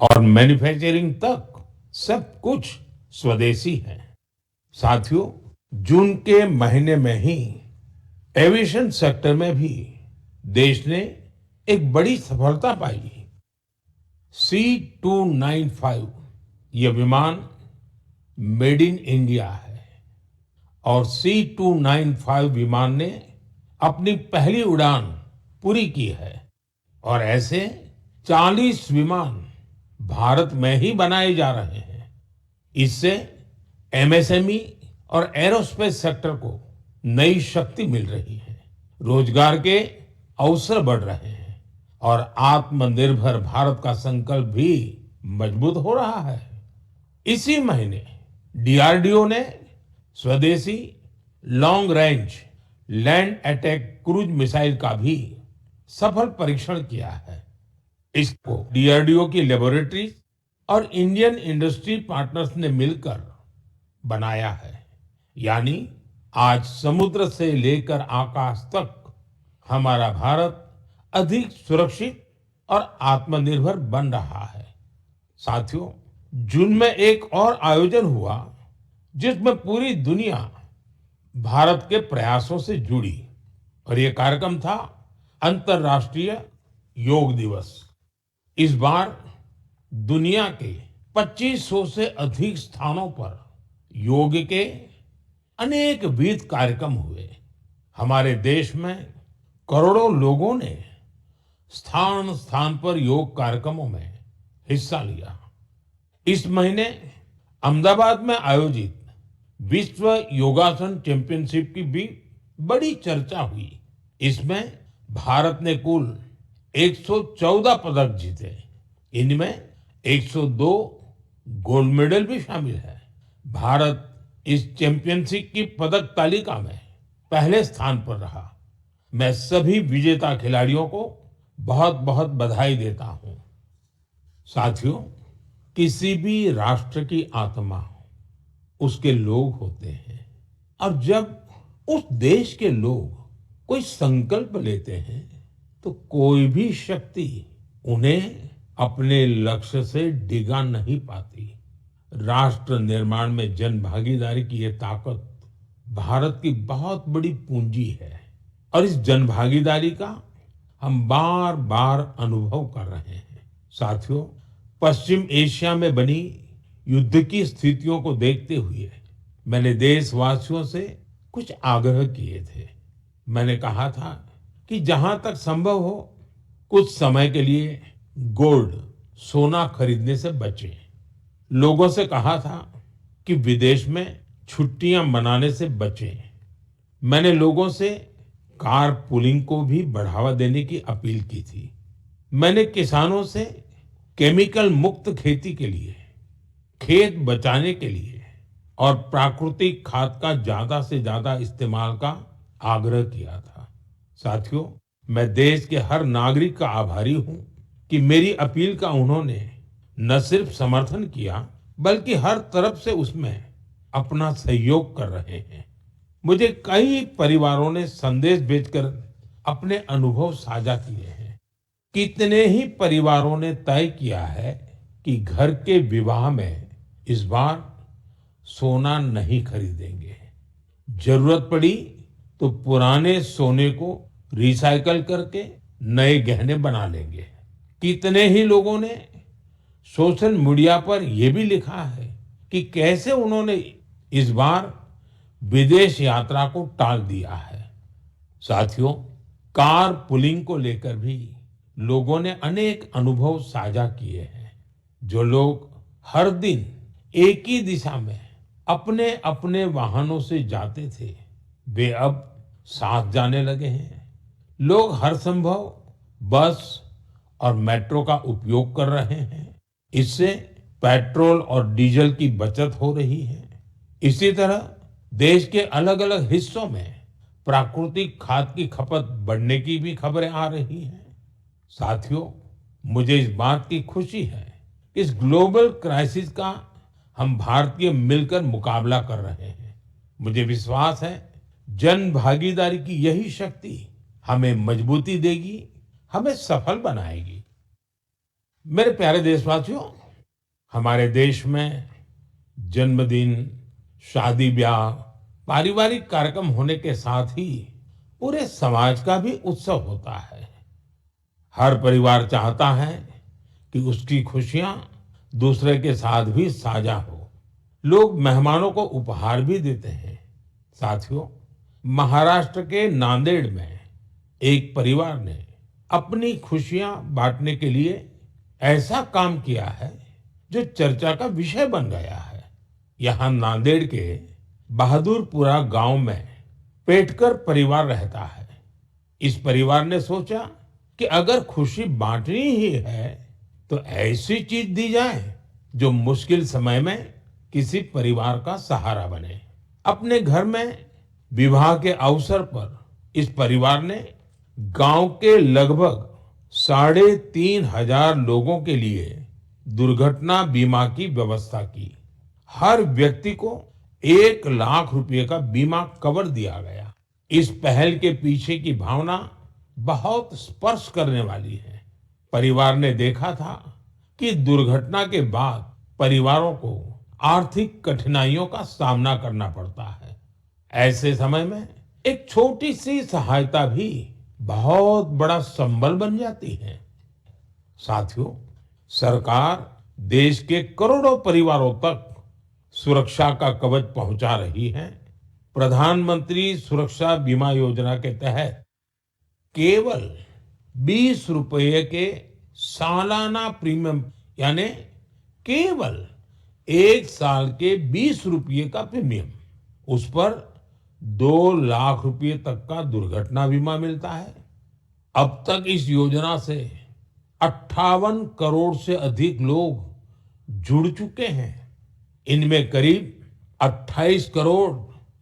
और मैन्युफैक्चरिंग तक सब कुछ स्वदेशी है। साथियों, जून के महीने में ही एविएशन सेक्टर में भी देश ने एक बड़ी सफलता पाई। C295 ये विमान मेड इन इंडिया है और C295 विमान ने अपनी पहली उड़ान पूरी की है और ऐसे 40 विमान भारत में ही बनाए जा रहे हैं। इससे एमएसएमई और एरोस्पेस सेक्टर को नई शक्ति मिल रही है, रोजगार के अवसर बढ़ रहे हैं और आत्मनिर्भर भारत का संकल्प भी मजबूत हो रहा है। इसी महीने डीआरडीओ ने स्वदेशी long range land attack cruise missile का भी सफल परीक्षण किया है। इसको डीआरडीओ की लेबोरेटरीज और इंडियन इंडस्ट्री पार्टनर्स ने मिलकर बनाया है। यानी आज समुद्र से लेकर आकाश तक हमारा भारत अधिक सुरक्षित और आत्मनिर्भर बन रहा है। साथियों, जून में एक और आयोजन हुआ जिसमें पूरी दुनिया भारत के प्रयासों से जुड़ी और ये कार्यक्रम था अंतर्राष्ट्रीय योग दिवस। इस बार दुनिया के 2500 से अधिक स्थानों पर योग के अनेक विविध कार्यक्रम हुए। हमारे देश में करोड़ों लोगों ने स्थान स्थान पर योग कार्यक्रमों में हिस्सा लिया। इस महीने अहमदाबाद में आयोजित विश्व योगासन चैंपियनशिप की भी बड़ी चर्चा हुई। इसमें भारत ने कुल 114 पदक जीते। इनमें 102 गोल्ड मेडल भी शामिल है। भारत इस चैंपियनशिप की पदक तालिका में पहले स्थान पर रहा। मैं सभी विजेता खिलाड़ियों को बहुत बहुत बधाई देता हूं। साथियों, किसी भी राष्ट्र की आत्मा उसके लोग होते हैं और जब उस देश के लोग कोई संकल्प लेते हैं तो कोई भी शक्ति उन्हें अपने लक्ष्य से डिगा नहीं पाती। राष्ट्र निर्माण में जन भागीदारी की ये ताकत भारत की बहुत बड़ी पूंजी है और इस जन भागीदारी का हम बार बार अनुभव कर रहे हैं। साथियों, पश्चिम एशिया में बनी युद्ध की स्थितियों को देखते हुए मैंने देशवासियों से कुछ आग्रह किए थे। मैंने कहा था कि जहां तक संभव हो कुछ समय के लिए गोल्ड सोना खरीदने से बचें। लोगों से कहा था कि विदेश में छुट्टियां मनाने से बचें। मैंने लोगों से कार पुलिंग को भी बढ़ावा देने की अपील की थी। मैंने किसानों से केमिकल मुक्त खेती के लिए, खेत बचाने के लिए और प्राकृतिक खाद का ज्यादा से ज्यादा इस्तेमाल का आग्रह किया था। साथियों, मैं देश के हर नागरिक का आभारी हूं कि मेरी अपील का उन्होंने न सिर्फ समर्थन किया बल्कि हर तरफ से उसमें अपना सहयोग कर रहे हैं। मुझे कई परिवारों ने संदेश भेजकर अपने अनुभव साझा किए हैं। कितने ही परिवारों ने तय किया है कि घर के विवाह में इस बार सोना नहीं खरीदेंगे। जरूरत पड़ी तो पुराने सोने को रिसाइकल करके नए गहने बना लेंगे। कितने ही लोगों ने सोशल मीडिया पर यह भी लिखा है कि कैसे उन्होंने इस बार विदेश यात्रा को टाल दिया है। साथियों, कार पुलिंग को लेकर भी लोगों ने अनेक अनुभव साझा किए हैं। जो लोग हर दिन एक ही दिशा में अपने अपने वाहनों से जाते थे, वे अब साथ जाने लगे हैं। लोग हर संभव बस और मेट्रो का उपयोग कर रहे हैं। इससे पेट्रोल और डीजल की बचत हो रही है। इसी तरह देश के अलग अलग हिस्सों में प्राकृतिक खाद की खपत बढ़ने की भी खबरें आ रही हैं। साथियों, मुझे इस बात की खुशी है कि इस ग्लोबल क्राइसिस का हम भारतीय मिलकर मुकाबला कर रहे हैं। मुझे विश्वास है जन भागीदारी की यही शक्ति हमें मजबूती देगी, हमें सफल बनाएगी। मेरे प्यारे देशवासियों, हमारे देश में जन्मदिन, शादी ब्याह, पारिवारिक कार्यक्रम होने के साथ ही पूरे समाज का भी उत्सव होता है। हर परिवार चाहता है कि उसकी खुशियां दूसरे के साथ भी साझा हो। लोग मेहमानों को उपहार भी देते हैं। साथियों, महाराष्ट्र के नांदेड़ में एक परिवार ने अपनी खुशियां बांटने के लिए ऐसा काम किया है जो चर्चा का विषय बन गया है। यहाँ नांदेड़ के बहादुरपुरा गांव में पेटकर परिवार रहता है। इस परिवार ने सोचा कि अगर खुशी बांटनी ही है तो ऐसी चीज दी जाए जो मुश्किल समय में किसी परिवार का सहारा बने। अपने घर में विवाह के अवसर पर इस परिवार ने गांव के लगभग 3,500 लोगों के लिए दुर्घटना बीमा की व्यवस्था की। हर व्यक्ति को 1 लाख रुपए का बीमा कवर दिया गया। इस पहल के पीछे की भावना बहुत स्पर्श करने वाली है। परिवार ने देखा था कि दुर्घटना के बाद परिवारों को आर्थिक कठिनाइयों का सामना करना पड़ता है। ऐसे समय में एक छोटी सी सहायता भी बहुत बड़ा संबल बन जाती है। साथियों, सरकार देश के करोड़ों परिवारों तक सुरक्षा का कवच पहुंचा रही है। प्रधानमंत्री सुरक्षा बीमा योजना के तहत केवल 20 रुपए के सालाना प्रीमियम, यानी केवल 1 साल के 20 रुपये का प्रीमियम, उस पर 2 लाख रुपए तक का दुर्घटना बीमा मिलता है। अब तक इस योजना से 58 करोड़ से अधिक लोग जुड़ चुके हैं। इनमें करीब 28 करोड़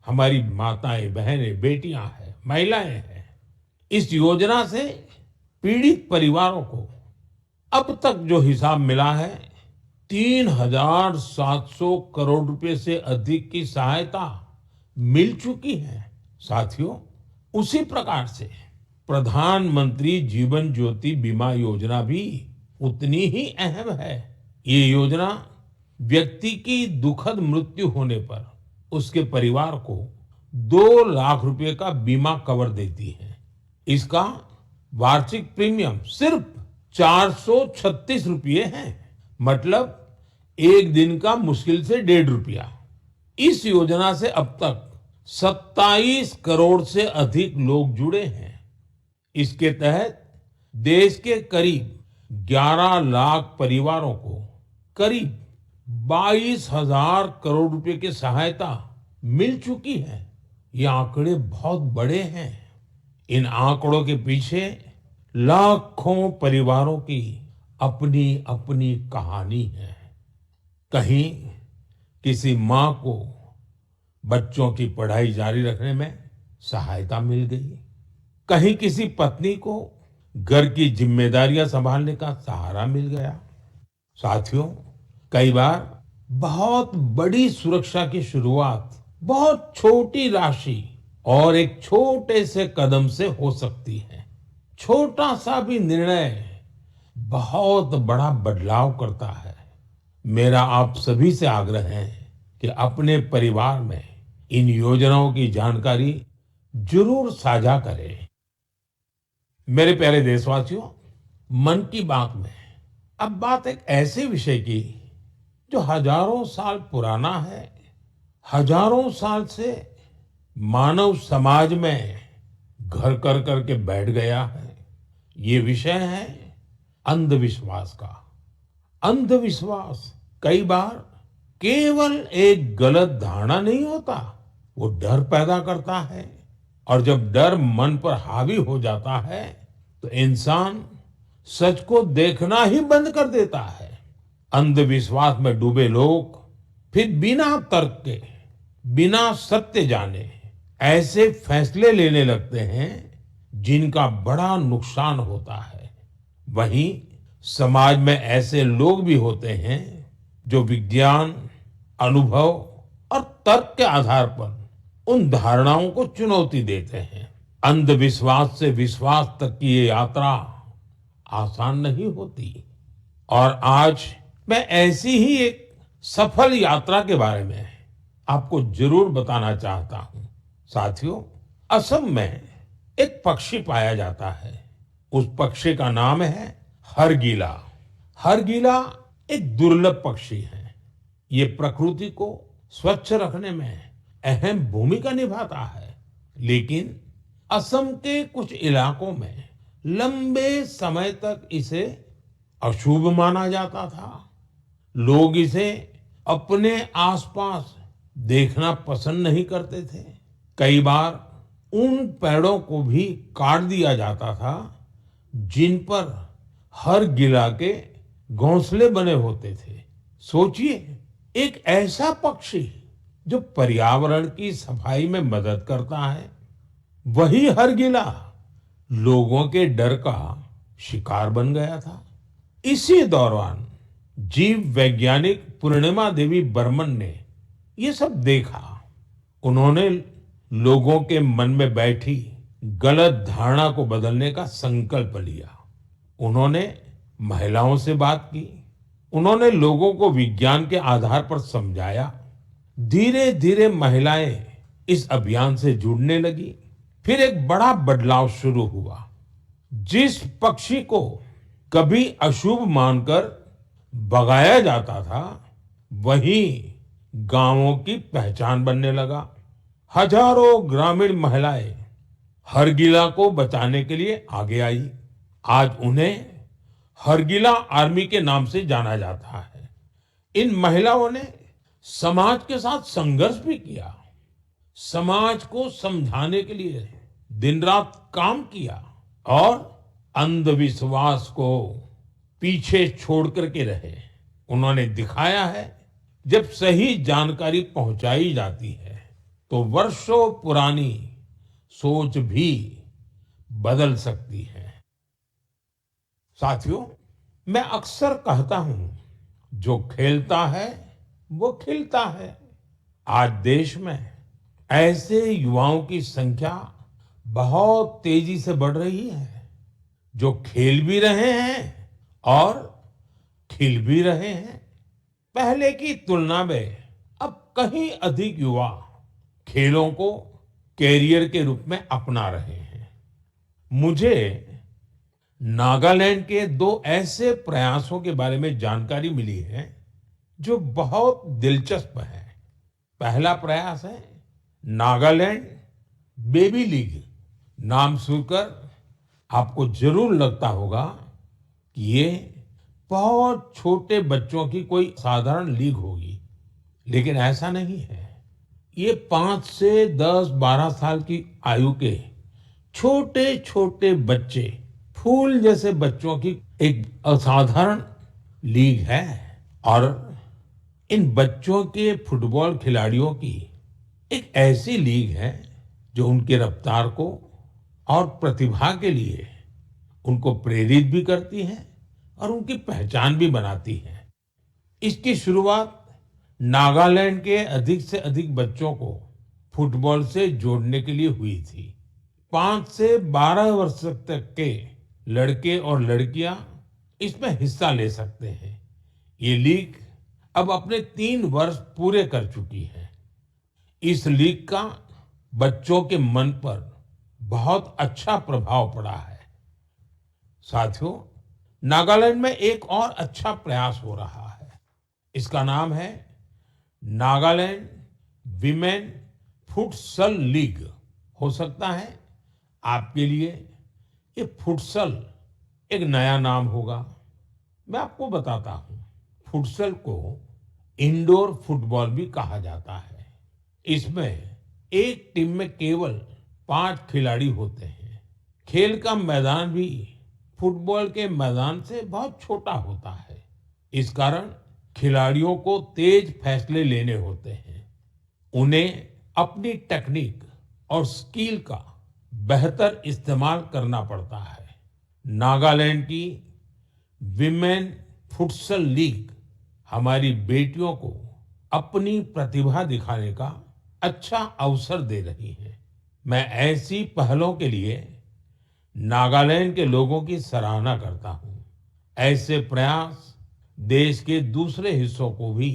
हमारी माताएं, बहनें, बेटियां हैं, महिलाएं हैं। इस योजना से पीड़ित परिवारों को अब तक जो हिसाब मिला है, 3,700 करोड़ रुपए से अधिक की सहायता मिल चुकी है। साथियों, उसी प्रकार से प्रधानमंत्री जीवन ज्योति बीमा योजना भी उतनी ही अहम है। ये योजना व्यक्ति की दुखद मृत्यु होने पर उसके परिवार को 2 लाख रुपए का बीमा कवर देती है। इसका वार्षिक प्रीमियम सिर्फ 436 रुपये है, मतलब एक दिन का मुश्किल से 1.5 रुपया। इस योजना से अब तक 27 करोड़ से अधिक लोग जुड़े हैं। इसके तहत देश के करीब 11 लाख परिवारों को करीब 22,000 करोड़ रुपए की सहायता मिल चुकी है। ये आंकड़े बहुत बड़े हैं। इन आंकड़ों के पीछे लाखों परिवारों की अपनी अपनी कहानी है। कहीं किसी माँ को बच्चों की पढ़ाई जारी रखने में सहायता मिल गई, कहीं किसी पत्नी को घर की जिम्मेदारियां संभालने का सहारा मिल गया। साथियों, कई बार बहुत बड़ी सुरक्षा की शुरुआत बहुत छोटी राशि और एक छोटे से कदम से हो सकती है। छोटा सा भी निर्णय बहुत बड़ा बदलाव करता है। मेरा आप सभी से आग्रह है कि अपने परिवार में इन योजनाओं की जानकारी जरूर साझा करें। मेरे प्यारे देशवासियों, मन की बात में अब बात एक ऐसे विषय की जो हजारों साल पुराना है, हजारों साल से मानव समाज में घर कर करके बैठ गया है। ये विषय है अंधविश्वास का। अंधविश्वास कई बार केवल एक गलत धारणा नहीं होता, वो डर पैदा करता है। और जब डर मन पर हावी हो जाता है तो इंसान सच को देखना ही बंद कर देता है। अंधविश्वास में डूबे लोग फिर बिना तर्क के, बिना सत्य जाने ऐसे फैसले लेने लगते हैं जिनका बड़ा नुकसान होता है। वहीं समाज में ऐसे लोग भी होते हैं जो विज्ञान, अनुभव और तर्क के आधार पर उन धारणाओं को चुनौती देते हैं। अंधविश्वास से विश्वास तक की ये यात्रा आसान नहीं होती। और आज मैं ऐसी ही एक सफल यात्रा के बारे में आपको जरूर बताना चाहता हूं। साथियों, असम में एक पक्षी पाया जाता है। उस पक्षी का नाम है हरगिला। हरगिला एक दुर्लभ पक्षी है। ये प्रकृति को स्वच्छ रखने में अहम भूमिका निभाता है, लेकिन असम के कुछ इलाकों में लंबे समय तक इसे अशुभ माना जाता था। लोग इसे अपने आसपास देखना पसंद नहीं करते थे। कई बार उन पेड़ों को भी काट दिया जाता था जिन पर हर गिला के घोंसले बने होते थे। सोचिए, एक ऐसा पक्षी जो पर्यावरण की सफाई में मदद करता है, वही हर गिला लोगों के डर का शिकार बन गया था। इसी दौरान जीव वैज्ञानिक पूर्णिमा देवी बर्मन ने ये सब देखा। उन्होंने लोगों के मन में बैठी गलत धारणा को बदलने का संकल्प लिया। उन्होंने महिलाओं से बात की। उन्होंने लोगों को विज्ञान के आधार पर समझाया। धीरे धीरे महिलाएं इस अभियान से जुड़ने लगी। फिर एक बड़ा बदलाव शुरू हुआ। जिस पक्षी को कभी अशुभ मानकर भगाया जाता था, वही गांवों की पहचान बनने लगा। हजारों ग्रामीण महिलाएं हरगिला को बचाने के लिए आगे आई। आज उन्हें हरगिला आर्मी के नाम से जाना जाता है। इन महिलाओं ने समाज के साथ संघर्ष भी किया। समाज को समझाने के लिए दिन रात काम किया और अंधविश्वास को पीछे छोड़ करके रहे। उन्होंने दिखाया है, जब सही जानकारी पहुंचाई जाती है तो वर्षों पुरानी सोच भी बदल सकती है। साथियों, मैं अक्सर कहता हूं, जो खेलता है वो खिलता है। आज देश में ऐसे युवाओं की संख्या बहुत तेजी से बढ़ रही है, जो खेल भी रहे हैं और खिल भी रहे हैं। पहले की तुलना में अब कहीं अधिक युवा खेलों को कैरियर के रूप में अपना रहे हैं। मुझे नागालैंड के दो ऐसे प्रयासों के बारे में जानकारी मिली है जो बहुत दिलचस्प है। पहला प्रयास है नागालैंड बेबी लीग। नाम सुनकर आपको जरूर लगता होगा कि ये बहुत छोटे बच्चों की कोई साधारण लीग होगी, लेकिन ऐसा नहीं है। ये 5 से 10-12 साल की आयु के छोटे छोटे बच्चे, फूल जैसे बच्चों की एक असाधारण लीग है। और इन बच्चों के फुटबॉल खिलाड़ियों की एक ऐसी लीग है जो उनके रफ्तार को और प्रतिभा के लिए उनको प्रेरित भी करती है और उनकी पहचान भी बनाती है। इसकी शुरुआत नागालैंड के अधिक से अधिक बच्चों को फुटबॉल से जोड़ने के लिए हुई थी। 5 से 12 वर्ष तक के लड़के और लड़कियां इसमें हिस्सा ले सकते हैं। ये लीग अब अपने 3 वर्ष पूरे कर चुकी है। इस लीग का बच्चों के मन पर बहुत अच्छा प्रभाव पड़ा है। साथियों, नागालैंड में एक और अच्छा प्रयास हो रहा है। इसका नाम है नागालैंड विमेन फुटसल लीग। हो सकता है आपके लिए ये फुटसल एक नया नाम होगा। मैं आपको बताता हूं, फुटसल को इंडोर फुटबॉल भी कहा जाता है। इसमें एक टीम में केवल 5 खिलाड़ी होते हैं। खेल का मैदान भी फुटबॉल के मैदान से बहुत छोटा होता है। इस कारण खिलाड़ियों को तेज फैसले लेने होते हैं। उन्हें अपनी टेक्निक और स्किल का बेहतर इस्तेमाल करना पड़ता है। नागालैंड की विमेन फुटसल लीग हमारी बेटियों को अपनी प्रतिभा दिखाने का अच्छा अवसर दे रही है। मैं ऐसी पहलों के लिए नागालैंड के लोगों की सराहना करता हूं। ऐसे प्रयास देश के दूसरे हिस्सों को भी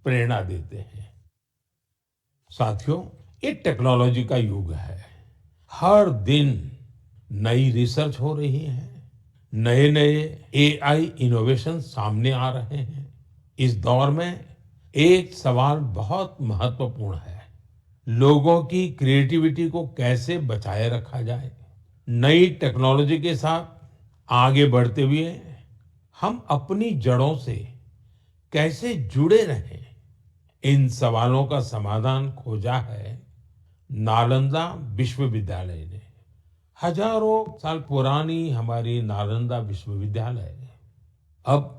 प्रेरणा देते हैं। साथियों, ये टेक्नोलॉजी का युग है। हर दिन नई रिसर्च हो रही है, नए नए एआई इनोवेशन सामने आ रहे हैं। इस दौर में एक सवाल बहुत महत्वपूर्ण है, लोगों की क्रिएटिविटी को कैसे बचाए रखा जाए। नई टेक्नोलॉजी के साथ आगे बढ़ते हुए हम अपनी जड़ों से कैसे जुड़े रहें, इन सवालों का समाधान खोजा है नालंदा विश्वविद्यालय ने। हजारों साल पुरानी हमारी नालंदा विश्वविद्यालय अब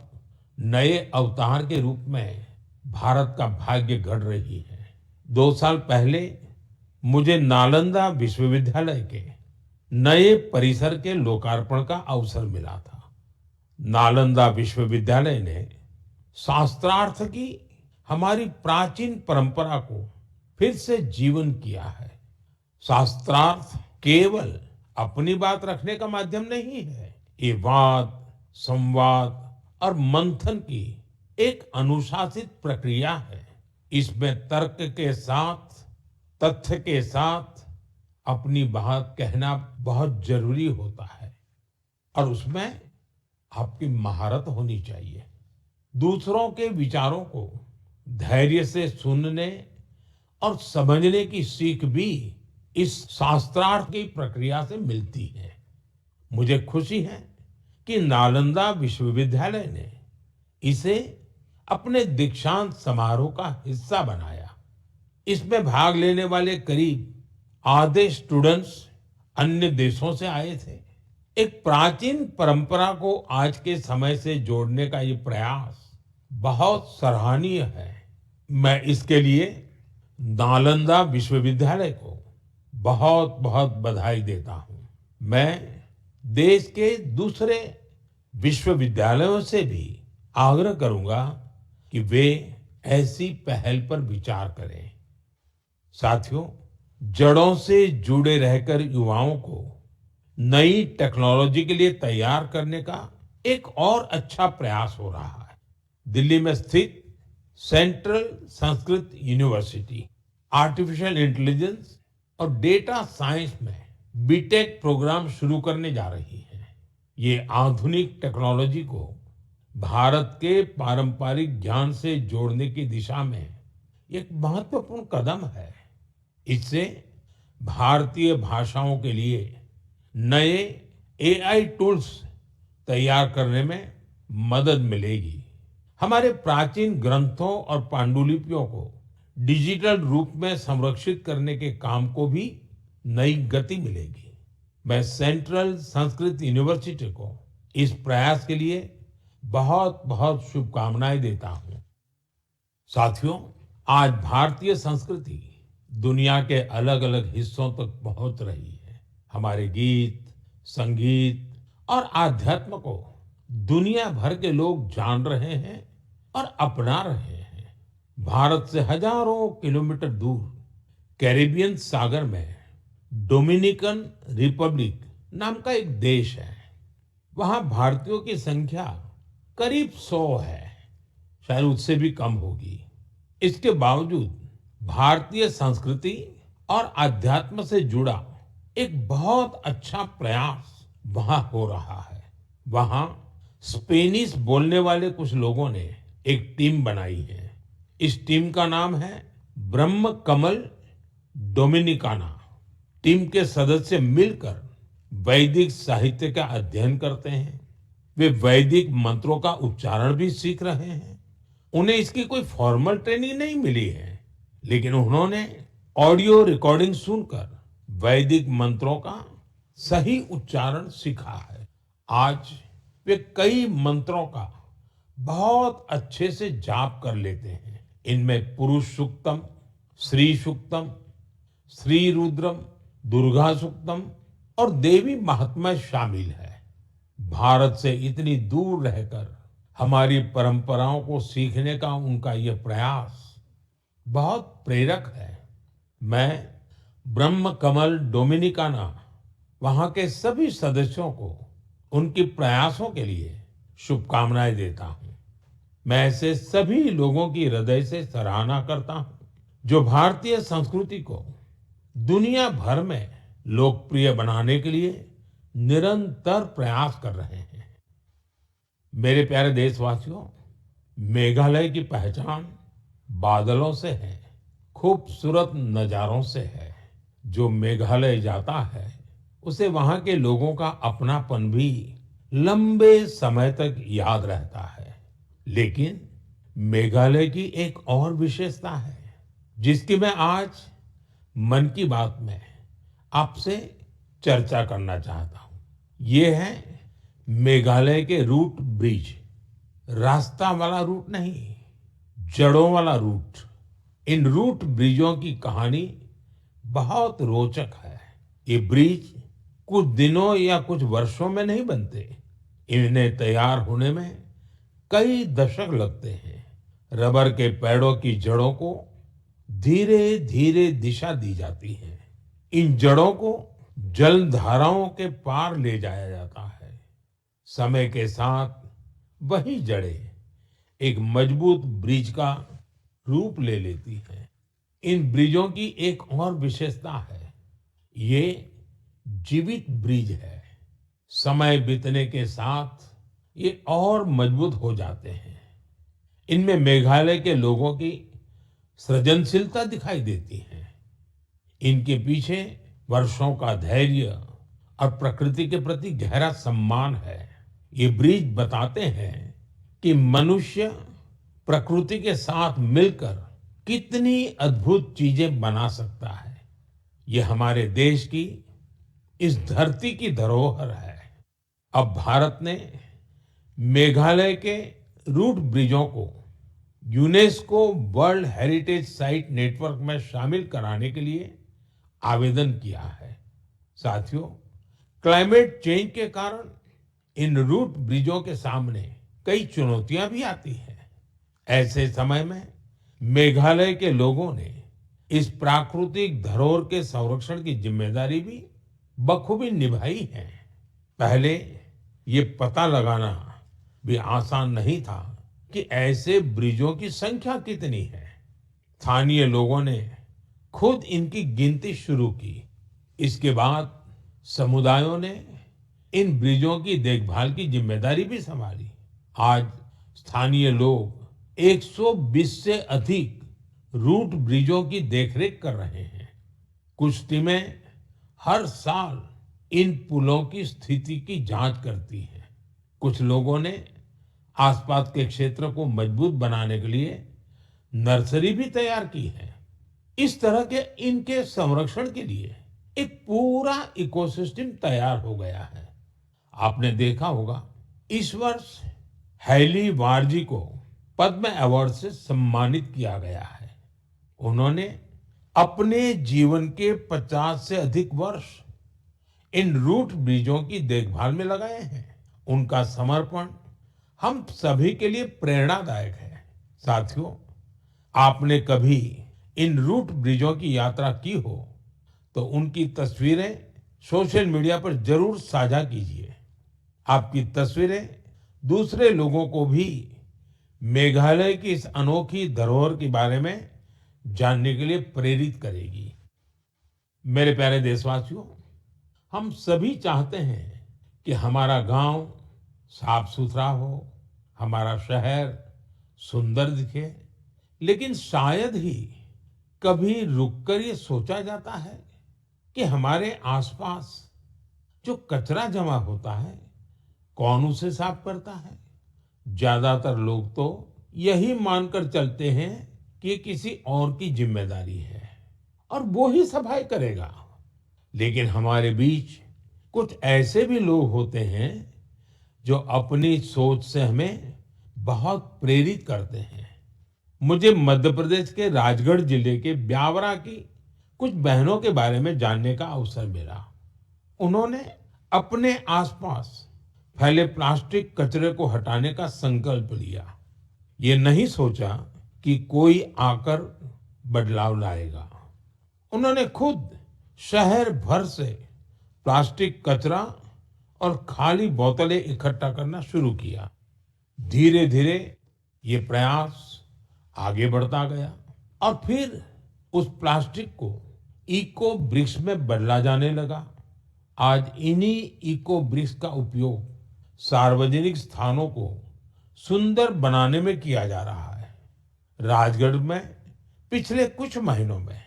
नए अवतार के रूप में भारत का भाग्य गढ़ रही है। 2 साल पहले मुझे नालंदा विश्वविद्यालय के नए परिसर के लोकार्पण का अवसर मिला था। नालंदा विश्वविद्यालय ने शास्त्रार्थ की हमारी प्राचीन परंपरा को फिर से जीवन किया है। शास्त्रार्थ केवल अपनी बात रखने का माध्यम नहीं है, ये वाद, संवाद और मंथन की एक अनुशासित प्रक्रिया है। इसमें तर्क के साथ, तथ्य के साथ अपनी बात कहना बहुत जरूरी होता है और उसमें आपकी महारत होनी चाहिए। दूसरों के विचारों को धैर्य से सुनने और समझने की सीख भी इस शास्त्रार्थ की प्रक्रिया से मिलती है। मुझे खुशी है कि नालंदा विश्वविद्यालय ने इसे अपने दीक्षांत समारोह का हिस्सा बनाया। इसमें भाग लेने वाले करीब आधे स्टूडेंट्स अन्य देशों से आए थे। एक प्राचीन परंपरा को आज के समय से जोड़ने का ये प्रयास बहुत सराहनीय है। मैं इसके लिए नालंदा विश्वविद्यालय को बहुत बहुत बधाई देता हूं। मैं देश के दूसरे विश्वविद्यालयों से भी आग्रह करूंगा कि वे ऐसी पहल पर विचार करें। साथियों, जड़ों से जुड़े रहकर युवाओं को नई टेक्नोलॉजी के लिए तैयार करने का एक और अच्छा प्रयास हो रहा है। दिल्ली में स्थित central Sanskrit university artificial intelligence और डेटा साइंस में बीटेक प्रोग्राम शुरू करने जा रही है। ये आधुनिक टेक्नोलॉजी को भारत के पारंपरिक ज्ञान से जोड़ने की दिशा में एक महत्वपूर्ण कदम है। इससे भारतीय भाषाओं के लिए नए एआई टूल्स तैयार करने में मदद मिलेगी। हमारे प्राचीन ग्रंथों और पांडुलिपियों को डिजिटल रूप में संरक्षित करने के काम को भी नई गति मिलेगी। मैं सेंट्रल संस्कृत यूनिवर्सिटी को इस प्रयास के लिए बहुत बहुत शुभकामनाएं देता हूं। साथियों, आज भारतीय संस्कृति दुनिया के अलग अलग हिस्सों तक पहुंच रही है। हमारे गीत, संगीत और आध्यात्म को दुनिया भर के लोग जान रहे हैं और अपना रहे हैं। भारत से हजारों किलोमीटर दूर कैरिबियन सागर में डोमिनिकन रिपब्लिक नाम का एक देश है। वहां भारतीयों की संख्या करीब 100 है, शायद उससे भी कम होगी। इसके बावजूद भारतीय संस्कृति और अध्यात्म से जुड़ा एक बहुत अच्छा प्रयास वहां हो रहा है। वहां स्पेनिश बोलने वाले कुछ लोगों ने एक टीम बनाई है। इस टीम का नाम है ब्रह्म कमल डोमिनिकाना। टीम के सदस्य मिलकर वैदिक साहित्य का अध्ययन करते हैं। वे वैदिक मंत्रों का उच्चारण भी सीख रहे हैं। उन्हें इसकी कोई फॉर्मल ट्रेनिंग नहीं मिली है, लेकिन उन्होंने ऑडियो रिकॉर्डिंग सुनकर वैदिक मंत्रों का सही उच्चारण सीखा है। आज वे कई मंत्रों का बहुत अच्छे से जाप कर लेते हैं। इनमें पुरुष सूक्तम, श्री सूक्तम, श्री रुद्रम, दुर्गा सूक्तम और देवी महात्म्य शामिल है। भारत से इतनी दूर रहकर हमारी परंपराओं को सीखने का उनका यह प्रयास बहुत प्रेरक है। मैं ब्रह्म कमल डोमिनिकाना वहां के सभी सदस्यों को उनके प्रयासों के लिए शुभकामनाएं देता हूं। मैं ऐसे सभी लोगों की हृदय से सराहना करता हूँ जो भारतीय संस्कृति को दुनिया भर में लोकप्रिय बनाने के लिए निरंतर प्रयास कर रहे हैं। मेरे प्यारे देशवासियों, मेघालय की पहचान बादलों से है, खूबसूरत नजारों से है। जो मेघालय जाता है उसे वहां के लोगों का अपनापन भी लंबे समय तक याद रहता है। लेकिन मेघालय की एक और विशेषता है जिसकी मैं आज मन की बात में आपसे चर्चा करना चाहता हूं। ये है मेघालय के रूट ब्रिज। रास्ता वाला रूट नहीं, जड़ों वाला रूट। इन रूट ब्रिजों की कहानी बहुत रोचक है। ये ब्रिज कुछ दिनों या कुछ वर्षों में नहीं बनते। इन्हें तैयार होने में कई दशक लगते हैं। रबर के पेड़ों की जड़ों को धीरे धीरे दिशा दी जाती है। इन जड़ों को जल धाराओं के पार ले जाया जाता है। समय के साथ वही जड़ें एक मजबूत ब्रिज का रूप ले लेती हैं। इन ब्रिजों की एक और विशेषता है, ये जीवित ब्रिज है। समय बीतने के साथ ये और मजबूत हो जाते हैं। इनमें मेघालय के लोगों की सृजनशीलता दिखाई देती है। इनके पीछे वर्षों का धैर्य और प्रकृति के प्रति गहरा सम्मान है। ये ब्रिज बताते हैं कि मनुष्य प्रकृति के साथ मिलकर कितनी अद्भुत चीजें बना सकता है। ये हमारे देश की इस धरती की धरोहर है। अब भारत ने मेघालय के रूट ब्रिजों को UNESCO world heritage site network में शामिल कराने के लिए आवेदन किया है। साथियों, क्लाइमेट चेंज के कारण इन रूट ब्रिजों के सामने कई चुनौतियां भी आती हैं। ऐसे समय में मेघालय के लोगों ने इस प्राकृतिक धरोहर के संरक्षण की जिम्मेदारी भी बखूबी निभाई है। पहले ये पता लगाना भी आसान नहीं था कि ऐसे ब्रिजों की संख्या कितनी है। स्थानीय लोगों ने खुद इनकी गिनती शुरू की। इसके बाद समुदायों ने इन ब्रिजों की देखभाल की जिम्मेदारी भी संभाली। आज स्थानीय लोग 120 से अधिक रूट ब्रिजों की देखरेख कर रहे हैं। कुछ टीमें हर साल इन पुलों की स्थिति की जांच करती हैं। कुछ लोगों ने आसपास के क्षेत्र को मजबूत बनाने के लिए नर्सरी भी तैयार की है। इस तरह के इनके संरक्षण के लिए एक पूरा इकोसिस्टम तैयार हो गया है। आपने देखा होगा, इस वर्ष हैली वारजी को पद्म अवार्ड से सम्मानित किया गया है। उन्होंने अपने जीवन के 50 से अधिक वर्ष इन रूट ब्रिजों की देखभाल में लगाए हैं। उनका समर्पण हम सभी के लिए प्रेरणादायक है। साथियों, आपने कभी इन रूट ब्रिजों की यात्रा की हो तो उनकी तस्वीरें सोशल मीडिया पर जरूर साझा कीजिए। आपकी तस्वीरें दूसरे लोगों को भी मेघालय की इस अनोखी धरोहर के बारे में जानने के लिए प्रेरित करेगी। मेरे प्यारे देशवासियों, हम सभी चाहते हैं कि हमारा गांव साफ सुथरा हो, हमारा शहर सुंदर दिखे। लेकिन शायद ही कभी रुककर ये सोचा जाता है कि हमारे आसपास जो कचरा जमा होता है, कौन उसे साफ करता है। ज्यादातर लोग तो यही मानकर चलते हैं कि ये किसी और की जिम्मेदारी है और वो ही सफाई करेगा। लेकिन हमारे बीच कुछ ऐसे भी लोग होते हैं जो अपनी सोच से हमें बहुत प्रेरित करते हैं। मुझे मध्य प्रदेश के राजगढ़ जिले के ब्यावरा की कुछ बहनों के बारे में जानने का अवसर मिला। उन्होंने अपने आसपास फैले प्लास्टिक कचरे को हटाने का संकल्प लिया। ये नहीं सोचा कि कोई आकर बदलाव लाएगा। उन्होंने खुद शहर भर से प्लास्टिक कचरा और खाली बोतलें इकट्ठा करना शुरू किया। धीरे धीरे ये प्रयास आगे बढ़ता गया और फिर उस प्लास्टिक को इको ब्रिक्स में बदला जाने लगा। आज इन्हीं इको ब्रिक्स का उपयोग सार्वजनिक स्थानों को सुंदर बनाने में किया जा रहा है। राजगढ़ में पिछले कुछ महीनों में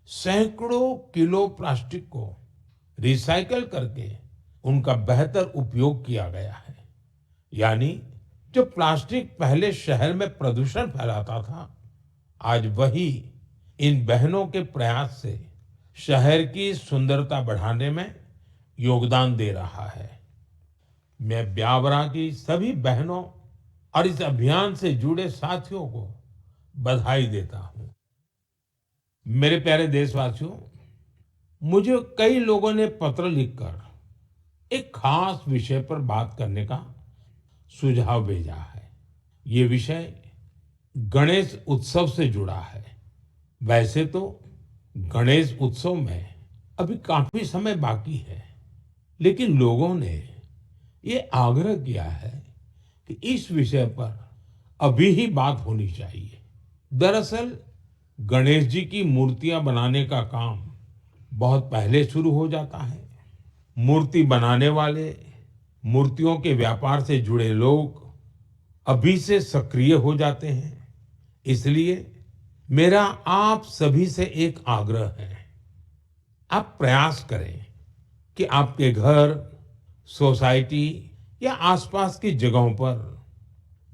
सैकड़ों किलो प्लास्टिक को रिसाइकल करके उनका बेहतर उपयोग किया गया है। यानी जो प्लास्टिक पहले शहर में प्रदूषण फैलाता था, आज वही इन बहनों के प्रयास से शहर की सुंदरता बढ़ाने में योगदान दे रहा है। मैं ब्यावरा की सभी बहनों और इस अभियान से जुड़े साथियों को बधाई देता हूं। मेरे प्यारे देशवासियों, मुझे कई लोगों ने पत्र लिखकर एक खास विषय पर बात करने का सुझाव भेजा है। ये विषय गणेश उत्सव से जुड़ा है। वैसे तो गणेश उत्सव में अभी काफी समय बाकी है, लेकिन लोगों ने ये आग्रह किया है कि इस विषय पर अभी ही बात होनी चाहिए। दरअसल गणेश जी की मूर्तियां बनाने का काम बहुत पहले शुरू हो जाता है। मूर्ति बनाने वाले, मूर्तियों के व्यापार से जुड़े लोग अभी से सक्रिय हो जाते हैं। इसलिए मेरा आप सभी से एक आग्रह है, आप प्रयास करें कि आपके घर, सोसाइटी या आसपास की जगहों पर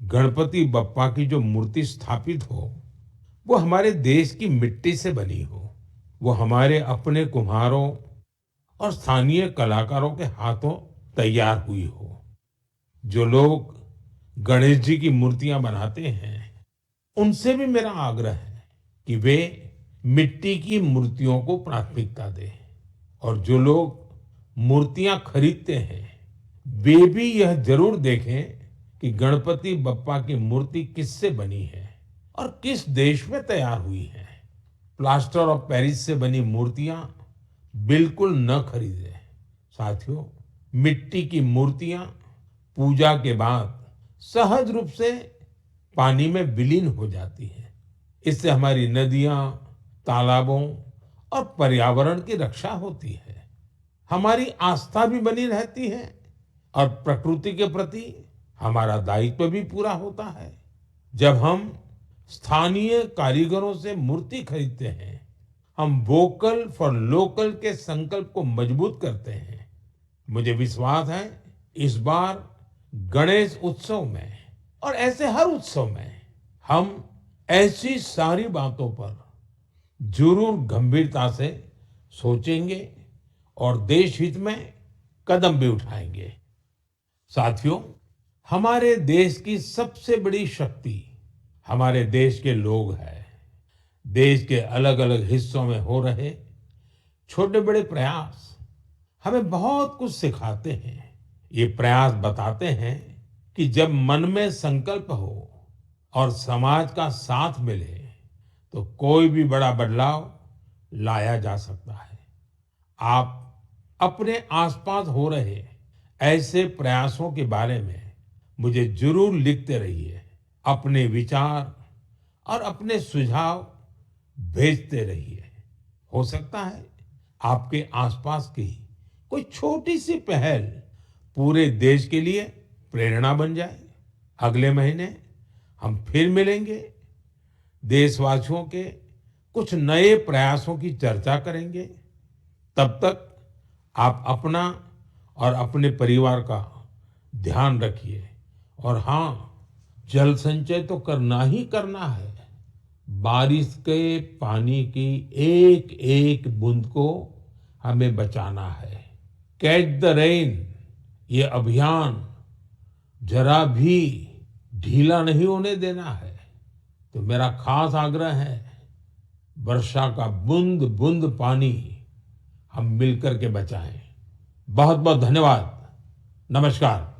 गणपति बप्पा की जो मूर्ति स्थापित हो, वो हमारे देश की मिट्टी से बनी हो, वो हमारे अपने कुम्हारों और स्थानीय कलाकारों के हाथों तैयार हुई हो। जो लोग गणेश जी की मूर्तियां बनाते हैं, उनसे भी मेरा आग्रह है कि वे मिट्टी की मूर्तियों को प्राथमिकता दें। और जो लोग मूर्तियां खरीदते हैं, वे भी यह जरूर देखें कि गणपति बप्पा की मूर्ति किससे बनी है और किस देश में तैयार हुई है। प्लास्टर ऑफ पेरिस से बनी मूर्तियां बिल्कुल न खरीदें। साथियों, मिट्टी की मूर्तियां पूजा के बाद सहज रूप से पानी में विलीन हो जाती हैं। इससे हमारी नदियां, तालाबों और पर्यावरण की रक्षा होती है। हमारी आस्था भी बनी रहती है और प्रकृति के प्रति हमारा दायित्व भी पूरा होता है। जब हम स्थानीय कारीगरों से मूर्ति खरीदते हैं, हम वोकल फॉर लोकल के संकल्प को मजबूत करते हैं। मुझे विश्वास है इस बार गणेश उत्सव में और ऐसे हर उत्सव में हम ऐसी सारी बातों पर जरूर गंभीरता से सोचेंगे और देश हित में कदम भी उठाएंगे। साथियों, हमारे देश की सबसे बड़ी शक्ति हमारे देश के लोग हैं। देश के अलग अलग हिस्सों में हो रहे छोटे बड़े प्रयास हमें बहुत कुछ सिखाते हैं। ये प्रयास बताते हैं कि जब मन में संकल्प हो और समाज का साथ मिले, तो कोई भी बड़ा बदलाव लाया जा सकता है। आप अपने आसपास हो रहे ऐसे प्रयासों के बारे में मुझे जरूर लिखते रहिए। अपने विचार और अपने सुझाव भेजते रहिए। हो सकता है आपके आसपास की कोई छोटी सी पहल पूरे देश के लिए प्रेरणा बन जाए। अगले महीने हम फिर मिलेंगे, देशवासियों के कुछ नए प्रयासों की चर्चा करेंगे। तब तक आप अपना और अपने परिवार का ध्यान रखिए। और हाँ, जल संचय तो करना ही करना है। बारिश के पानी की एक एक बूंद को हमें बचाना है। कैच द रेन, ये अभियान जरा भी ढीला नहीं होने देना है। तो मेरा खास आग्रह है, वर्षा का बूंद बूंद पानी हम मिलकर के बचाएं। बहुत बहुत धन्यवाद। नमस्कार।